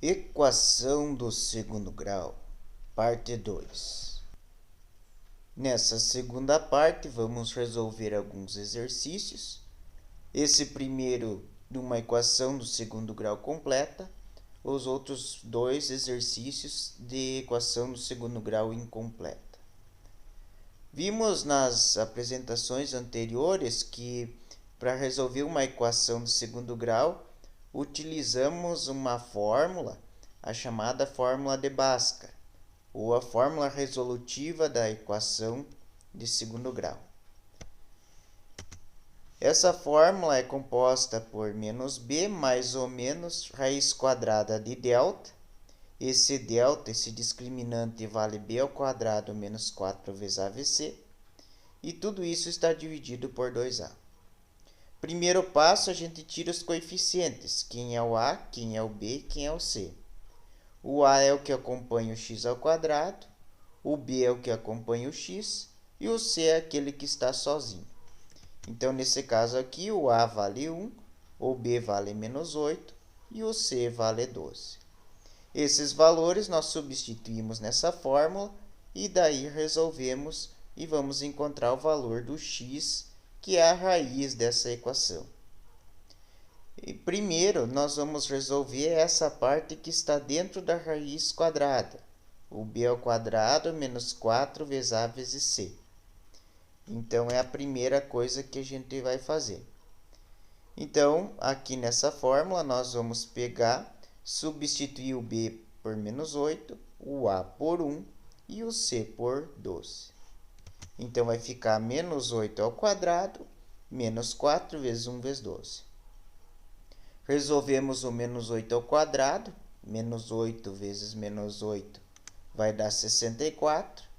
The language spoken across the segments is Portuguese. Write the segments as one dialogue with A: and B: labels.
A: Equação do segundo grau, parte 2. Nessa segunda parte, vamos resolver alguns exercícios. Esse primeiro de uma equação do segundo grau completa, os outros dois exercícios de equação do segundo grau incompleta. Vimos nas apresentações anteriores que, para resolver uma equação do segundo grau, utilizamos uma fórmula, a chamada fórmula de Bhaskara, ou a fórmula resolutiva da equação de segundo grau. Essa fórmula é composta por menos b mais ou menos raiz quadrada de delta. Esse delta, esse discriminante, vale b ao quadrado menos 4 vezes AVC. E tudo isso está dividido por 2a. Primeiro passo, a gente tira os coeficientes. Quem é o a, quem é o b e quem é o c. O a é o que acompanha o x ao quadrado. O b é o que acompanha o x. E o c é aquele que está sozinho. Então, nesse caso aqui, o a vale 1, o b vale menos 8 e o c vale 12. Esses valores nós substituímos nessa fórmula e daí resolvemos e vamos encontrar o valor do x, que é a raiz dessa equação. E primeiro, nós vamos resolver essa parte que está dentro da raiz quadrada. O b ao quadrado menos 4 vezes a vezes c. Então, é a primeira coisa que a gente vai fazer. Então, aqui nessa fórmula, nós vamos pegar, substituir o b por menos 8, o a por 1 e o c por 12. Então, vai ficar menos 8 ao quadrado, menos 4 vezes 1 vezes 12. Resolvemos o menos 8 ao quadrado, menos 8 vezes menos 8 vai dar 64.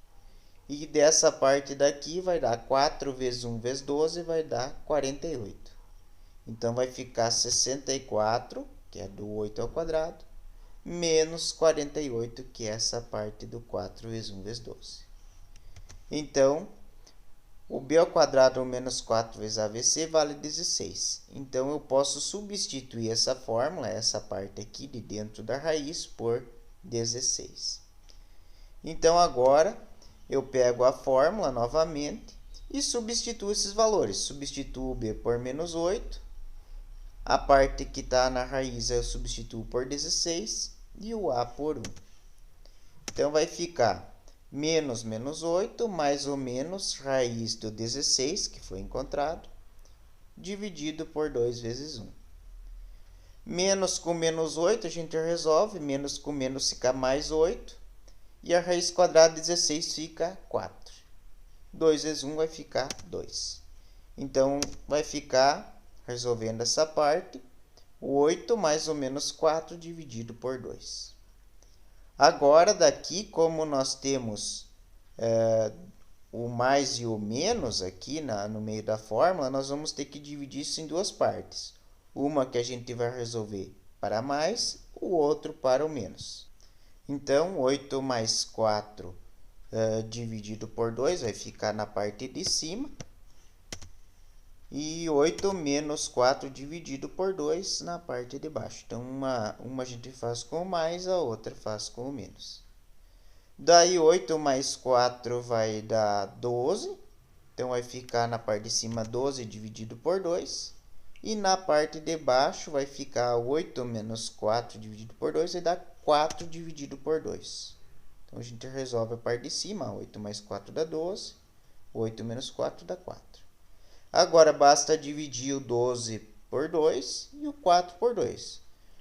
A: E dessa parte daqui vai dar 4 vezes 1 vezes 12 vai dar 48. Então, vai ficar 64, que é do 8 ao quadrado, menos 48, que é essa parte do 4 vezes 1 vezes 12. Então, o b ao quadrado menos 4 vezes AVC vale 16. Então, eu posso substituir essa fórmula, essa parte aqui de dentro da raiz, por 16. Então, agora, eu pego a fórmula novamente e substituo esses valores. Substituo o b por menos 8. A parte que está na raiz eu substituo por 16 e o a por 1. Então, vai ficar menos menos 8 mais ou menos raiz do 16, que foi encontrado, dividido por 2 vezes 1. Menos com menos 8 a gente resolve, menos com menos fica mais 8. E a raiz quadrada de 16 fica 4. 2 vezes 1 vai ficar 2. Então, vai ficar, resolvendo essa parte, 8 mais ou menos 4 dividido por 2. Agora, daqui, como nós temos o mais e o menos aqui no meio da fórmula, nós vamos ter que dividir isso em duas partes. Uma que a gente vai resolver para mais, o outro para o menos. Então, 8 mais 4 dividido por 2 vai ficar na parte de cima. E 8 menos 4 dividido por 2 na parte de baixo. Então, uma a gente faz com o mais, a outra faz com o menos. Daí, 8 mais 4 vai dar 12. Então, vai ficar na parte de cima 12 dividido por 2. E na parte de baixo vai ficar 8 menos 4 dividido por 2 vai dar 4 dividido por 2. Então, a gente resolve a parte de cima. 8 mais 4 dá 12. 8 menos 4 dá 4. Agora, basta dividir o 12 por 2 e o 4 por 2.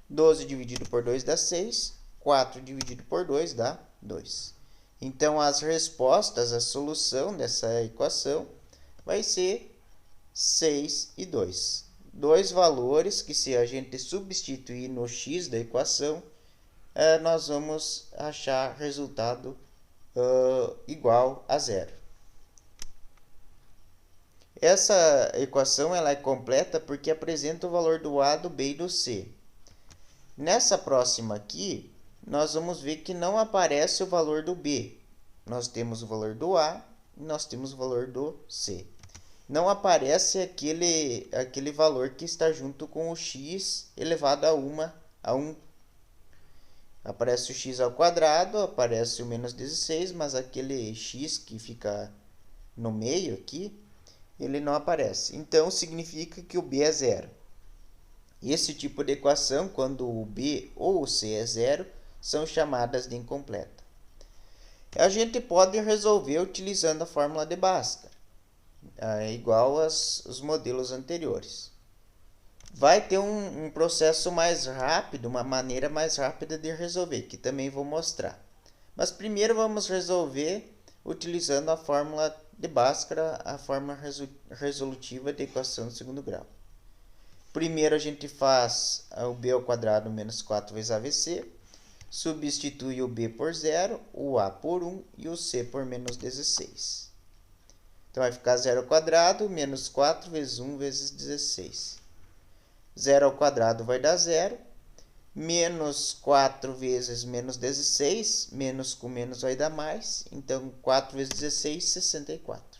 A: 12 dividido por 2 dá 6. 4 dividido por 2 dá 2. Então, as respostas, a solução dessa equação vai ser 6 e 2. Dois valores que, se a gente substituir no x da equação, nós vamos achar resultado igual a zero. Essa equação ela é completa porque apresenta o valor do a, do b e do c. Nessa próxima aqui, nós vamos ver que não aparece o valor do b. Nós temos o valor do a e nós temos o valor do c. Não aparece aquele valor que está junto com o x elevado a 1. Aparece o x ao quadrado, aparece o menos 16, mas aquele x que fica no meio aqui, ele não aparece. Então, significa que o b é zero. Esse tipo de equação, quando o b ou o c é zero, são chamadas de incompleta. A gente pode resolver utilizando a fórmula de Bhaskara, igual aos modelos anteriores. Vai ter um processo mais rápido, uma maneira mais rápida de resolver, que também vou mostrar. Mas primeiro vamos resolver utilizando a fórmula de Bhaskara, a fórmula resolutiva de equação de segundo grau. Primeiro a gente faz o b ao quadrado menos 4 vezes AVC, substitui o b por 0, o a por 1 e o c por menos 16. Então vai ficar 0 ao quadrado menos 4 vezes 1 vezes 16. 0 ao quadrado vai dar 0, menos 4 vezes menos 16, menos com menos vai dar mais, então 4 vezes 16, 64.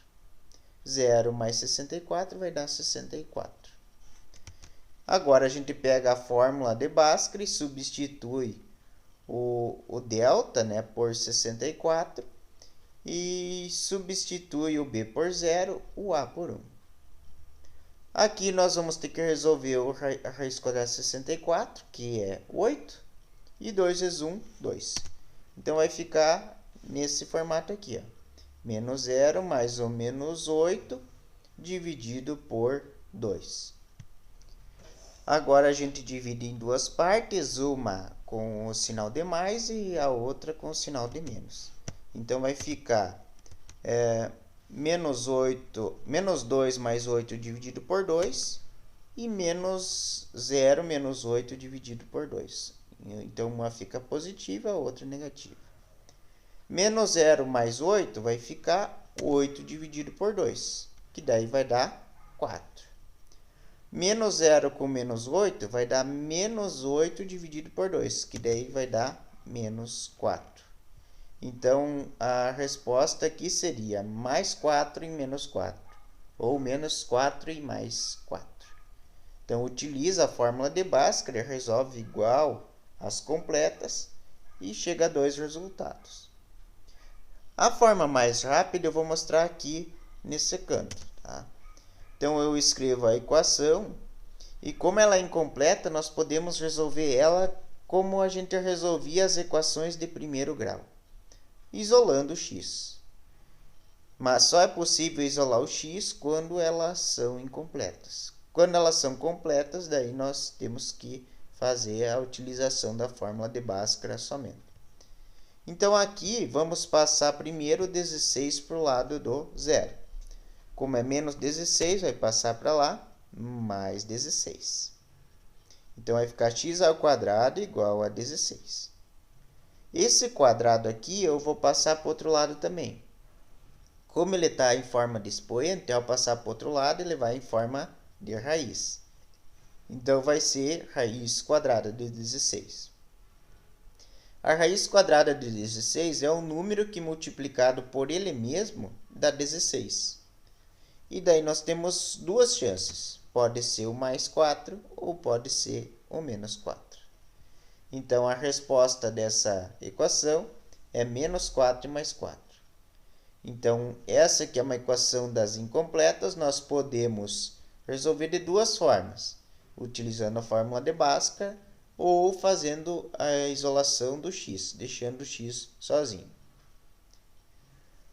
A: 0 mais 64 vai dar 64. Agora a gente pega a fórmula de Bhaskara e substitui o delta, né, por 64 e substitui o b por 0, o a por 1. Aqui nós vamos ter que resolver a raiz quadrada de 64, que é 8, e 2 vezes 1, 2. Então vai ficar nesse formato aqui, ó. Menos 0 mais ou menos 8 dividido por 2. Agora a gente divide em duas partes, uma com o sinal de mais e a outra com o sinal de menos. Então vai ficar menos 2 mais 8 dividido por 2 e menos 0 menos 8 dividido por 2. Então uma fica positiva, a outra negativa. Menos 0 mais 8 vai ficar 8 dividido por 2, que daí vai dar 4. Menos 0 com menos 8 vai dar menos 8 dividido por 2, que daí vai dar menos 4. Então, a resposta aqui seria mais 4 e menos 4, ou menos 4 e mais 4. Então, utiliza a fórmula de Bhaskara, resolve igual às completas e chega a dois resultados. A forma mais rápida eu vou mostrar aqui nesse canto, tá? Então, eu escrevo a equação e como ela é incompleta, nós podemos resolver ela como a gente resolvia as equações de primeiro grau, isolando o x. Mas só é possível isolar o x quando elas são incompletas. Quando elas são completas, daí nós temos que fazer a utilização da fórmula de Bhaskara somente. Então, aqui, vamos passar primeiro o 16 para o lado do zero. Como é menos 16, vai passar para lá, mais 16. Então, vai ficar x ao quadrado igual a 16. Esse quadrado aqui, eu vou passar para o outro lado também. Como ele está em forma de expoente, ao passar para o outro lado, ele vai em forma de raiz. Então, vai ser raiz quadrada de 16. A raiz quadrada de 16 é um número que, multiplicado por ele mesmo, dá 16. E daí nós temos duas chances. Pode ser o mais 4 ou pode ser o menos 4. Então, a resposta dessa equação é menos 4 e mais 4. Então, essa aqui é uma equação das incompletas. Nós podemos resolver de duas formas. Utilizando a fórmula de Bhaskara ou fazendo a isolação do x, deixando o x sozinho.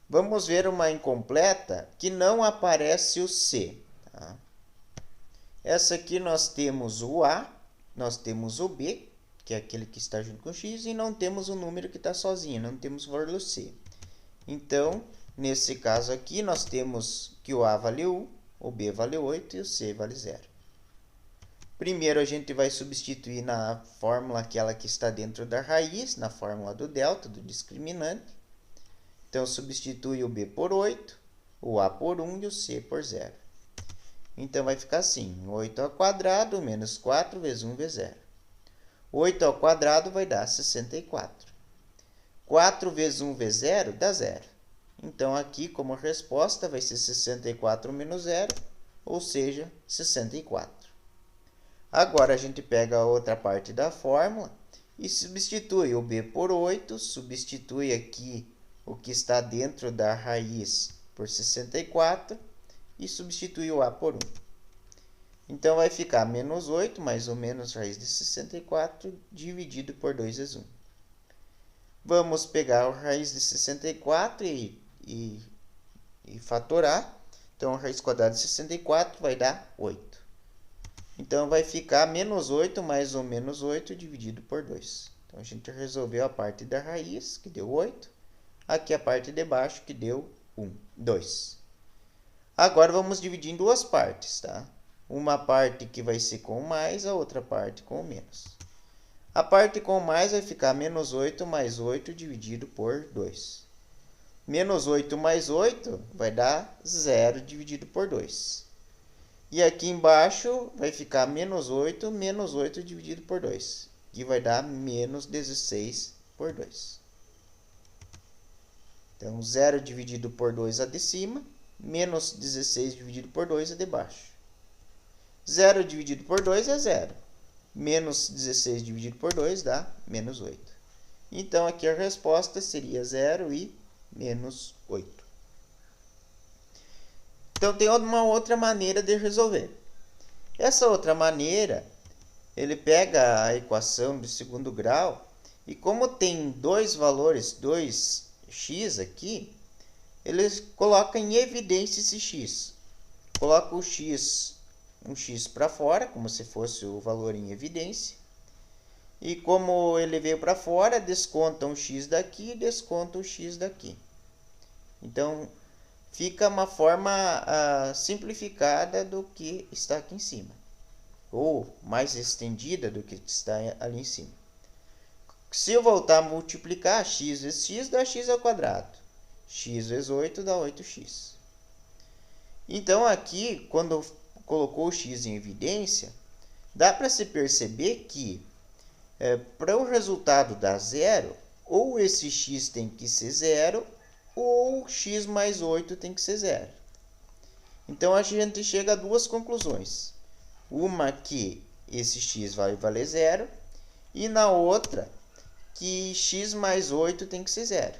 A: Vamos ver uma incompleta que não aparece o c. Tá? Essa aqui nós temos o a, nós temos o b, que é aquele que está junto com o x, e não temos o número que está sozinho, não temos o valor do c. Então, nesse caso aqui, nós temos que o a vale 1, o b vale 8 e o c vale 0. Primeiro, a gente vai substituir na fórmula aquela que está dentro da raiz, na fórmula do delta, do discriminante. Então, substitui o b por 8, o a por 1 e o c por 0. Então, vai ficar assim, 8 ao quadrado menos 4 vezes 1 vezes 0. 8 ao quadrado vai dar 64. 4 vezes 1 vezes 0 dá 0. Então, aqui, como resposta, vai ser 64 menos 0, ou seja, 64. Agora, a gente pega a outra parte da fórmula e substitui o b por 8, substitui aqui o que está dentro da raiz por 64 e substitui o a por 1. Então, vai ficar menos 8 mais ou menos raiz de 64 dividido por 2 vezes 1. Vamos pegar a raiz de 64 e fatorar. Então, a raiz quadrada de 64 vai dar 8. Então, vai ficar menos 8 mais ou menos 8 dividido por 2. Então, a gente resolveu a parte da raiz, que deu 8. Aqui a parte de baixo, que deu 2. Agora, vamos dividir em duas partes, tá? Uma parte que vai ser com mais, a outra parte com menos. A parte com mais vai ficar menos 8 mais 8 dividido por 2. Menos 8 mais 8 vai dar 0 dividido por 2. E aqui embaixo vai ficar menos 8 dividido por 2. Que vai dar menos 16 por 2. Então, 0 dividido por 2 é de cima, menos 16 dividido por 2 é de baixo. 0 dividido por 2 é 0. Menos 16 dividido por 2 dá menos 8. Então, aqui a resposta seria 0 e menos 8. Então, tem uma outra maneira de resolver. Essa outra maneira, ele pega a equação de segundo grau e como tem dois valores, 2x aqui, ele coloca em evidência esse x. Coloca o x, um x para fora, como se fosse o valor em evidência. E como ele veio para fora, desconta um x daqui e desconta o x daqui. Então, fica uma forma simplificada do que está aqui em cima. Ou mais estendida do que está ali em cima. Se eu voltar a multiplicar, x vezes x dá x ao quadrado. X vezes 8 dá 8x. Então, aqui, quando colocou o x em evidência, dá para se perceber que para o resultado dar zero, ou esse x tem que ser zero, ou x mais 8 tem que ser zero. Então, a gente chega a duas conclusões. Uma que esse x vai valer zero, e na outra que x mais 8 tem que ser zero.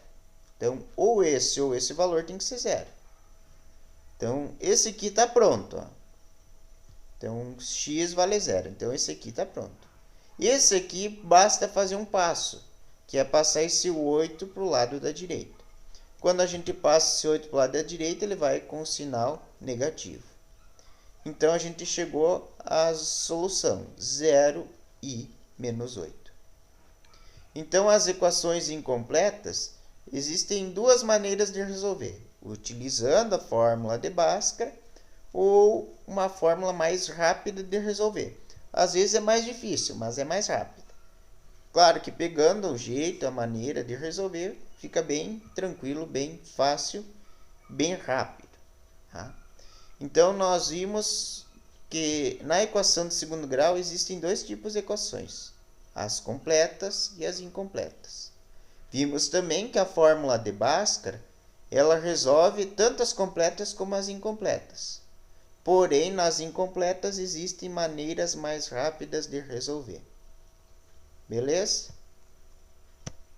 A: Então, ou esse valor tem que ser zero. Então, esse aqui está pronto. Ó. Então, x vale zero. Então, esse aqui está pronto. Esse aqui basta fazer um passo, que é passar esse 8 para o lado da direita. Quando a gente passa esse 8 para o lado da direita, ele vai com o sinal negativo. Então, a gente chegou à solução 0 e menos 8. Então, as equações incompletas, existem duas maneiras de resolver. Utilizando a fórmula de Bhaskara ou uma fórmula mais rápida de resolver. Às vezes é mais difícil, mas é mais rápida. Claro que pegando o jeito, a maneira de resolver, fica bem tranquilo, bem fácil, bem rápido. Tá? Então, nós vimos que na equação de segundo grau existem dois tipos de equações. As completas e as incompletas. Vimos também que a fórmula de Bhaskara, ela resolve tanto as completas como as incompletas. Porém, nas incompletas existem maneiras mais rápidas de resolver. Beleza?